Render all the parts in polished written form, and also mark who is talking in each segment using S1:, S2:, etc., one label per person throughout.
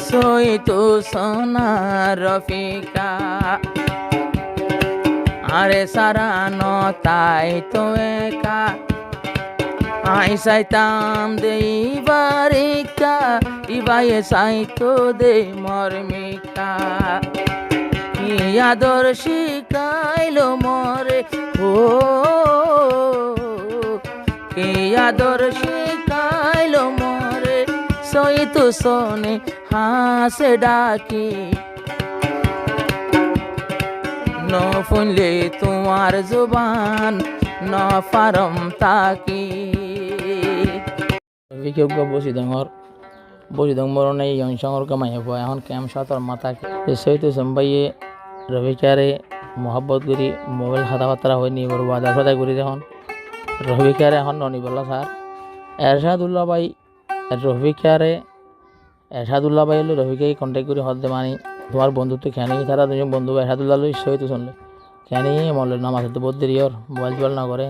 S1: soy tu sonar Rafika আরে সারানো তাই তো একা আই সাইতাম দে ইবারিকা ইবায়ে সাইতো দে মর্মিকা কি আদর শিখাইলো মরে ও কি আদর শিখাইলো মরে সই তো সোনে হাসে ডাকি ন ফুনলে তোমার জুবান ন ফারম তাকি বিকেব বসি দং মরনে ইয়ং সঙ্গর কামাই হবো এখন ক্যাম সাতর মাথা সৈত সম্বাইয়ে রবিকারে মোহাব্বত করি মোবাইল কথাবার্তা হয়নি বড় বাজার সদাই করি যখন রবিকারে এখন ননি বললা স্যার এরশাদুল্লাহ ভাই এরশাদুল্লাহ ভাই হলো রফিকাকে কন্ট্যাক্ট করে হতে মানি তোমার বন্ধুত্ব খেয়ানি তারা দুজন বন্ধু এরশাদুল্লাহ লই সহিত শুনলে খেয়ানি মল নামাজ তো বহুত দেরি ওর মোবাইল টোবাইল না করে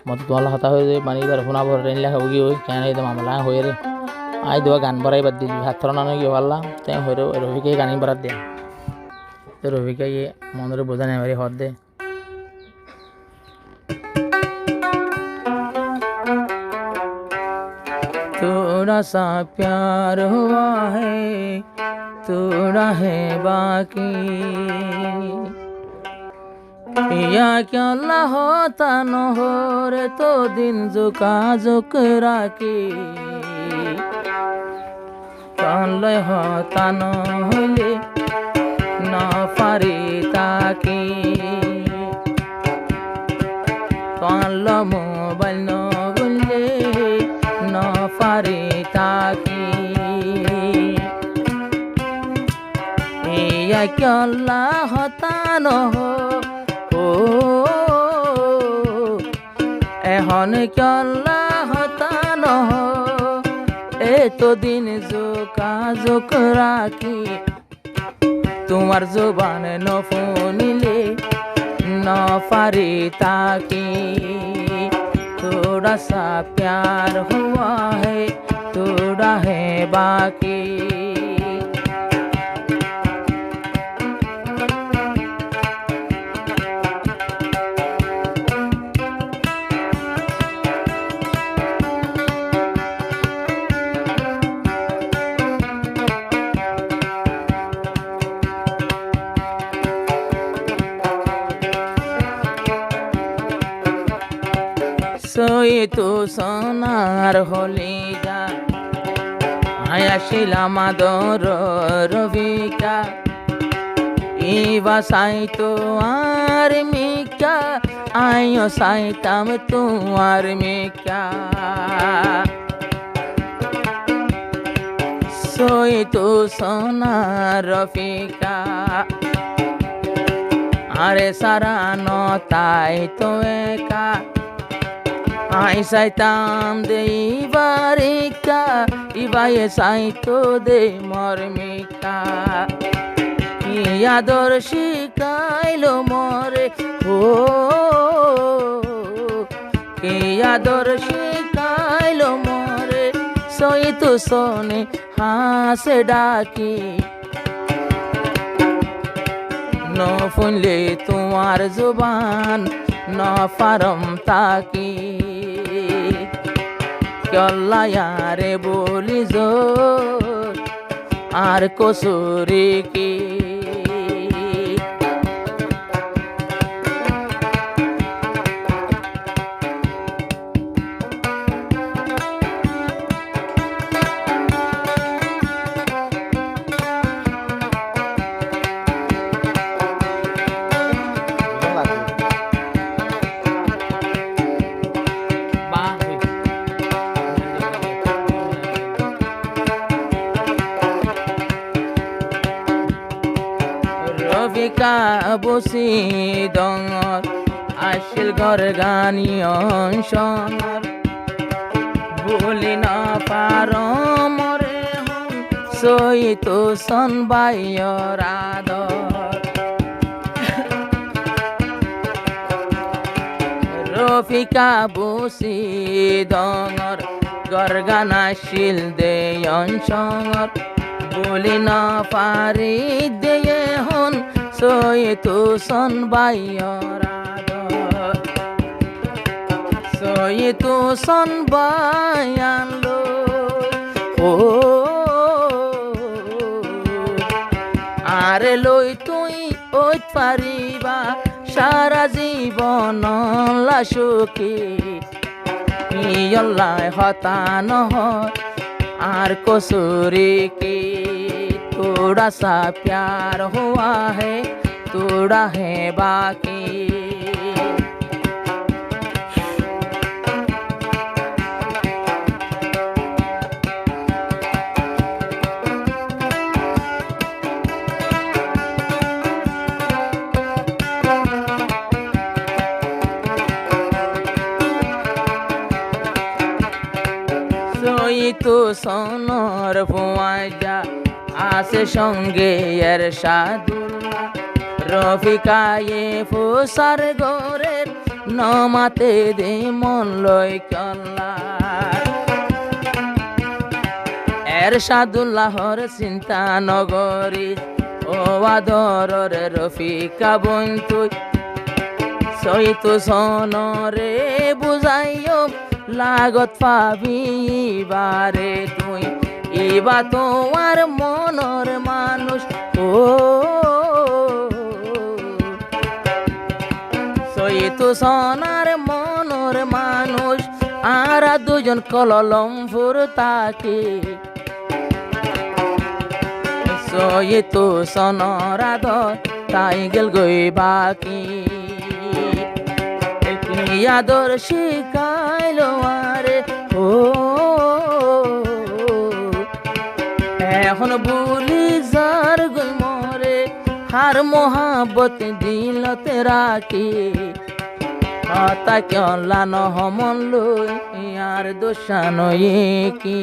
S1: মতো তোমার হাতা হয়ে যায় মানে এবার ফোনা ভর ট্রেন লেখা উগি ওই খেয়ানি তো মামলা হয়ে রে আই দোয়া গান ভরাই বাদ দিলি হাত থরা না গিয়ে পারলাম তাই হয়ে রফিকাকে গানি ভরাত দে তো রফিকাকে মনের বোঝা নেই হত দে थोड़ा सा प्यार हुआ है थोड़ा है बाकी या क्या अल्लाह होता न हो रे तो दिन झुका झुकरा की कान लय होता न होले न पारी ताकी कान ल मोबाइल न बोले न पारी ताकी या क्या अल्लाह होता न हो এখন क्या अल्लाह होता न हो এ তো দিন জোকা জোক রাখি তোমার জবান ন ফোনিলে ন পারি তাকি थोड़ा सा प्यार हुआ है थोड़ा है बाकी সই তো সোনার হলিগা আয়াশিলাম আদর রবিকা ইবা সাইতো আর মিকা আয়ো সাইতাম তোমার মিকা সই তো সোনার রফিকা আরে সারানো তাই তো একা আই সাইতাম দে ইবারিকা ইবায়ে সাইতো দে মর্মিকা কি আদর শিখাইলো মরে ও কি আদর শিখাইলো মরে সই তো সোনে হাসে ডাকি ন ফুনলে তোমার জুবান ন ফারম তাকি কল্লায়ারে বলি জোর আর কসুরি কি রফিকা বসি ডঙর আসিল ঘর গানিয়ন সঙর বলি না পার মরে হন সই তো সন বাইয়র আদর রফিকা বসি ডঙর ঘর গান আসিল দেয়ন সঙর বলি না পারি দিয়ে হন সই তু সন বাইয়র আদর সই তু সন বায়ান ও আরে লই তুই ওই পারিবা সারা জীবন লাসুকি ইয়ল্লাই হতা নহয় আর কসুরি কি थोड़ा सा प्यार हुआ है थोड़ा है बाकी सोई तो सोनर फुआजा আসে সঙ্গে এর সাদুল্লাহ রফিকায়ে ফুসার গোরের নমাতে দে মন লই কল্লা এর সাদুল্লাহর চিন্তা নগরী ও আদরের রফিকা বোন তুই সই তো সনরে বুঝাইও লাগত পাবি বারে তুই ইবা তোমার মনর মানুষ ও সই তো সোনার মনর মানুষ আর দুজন কললম ফুরতাকে সই তো সোনার আদর তাই গেল গই বাকি আদর শিখাইলো আরে ও এখন ভুলি যার গই মরে হার মোহাবত দিলতে রাখি তাকে অল্লাহ নহমন লই আর দোষানয়ে কি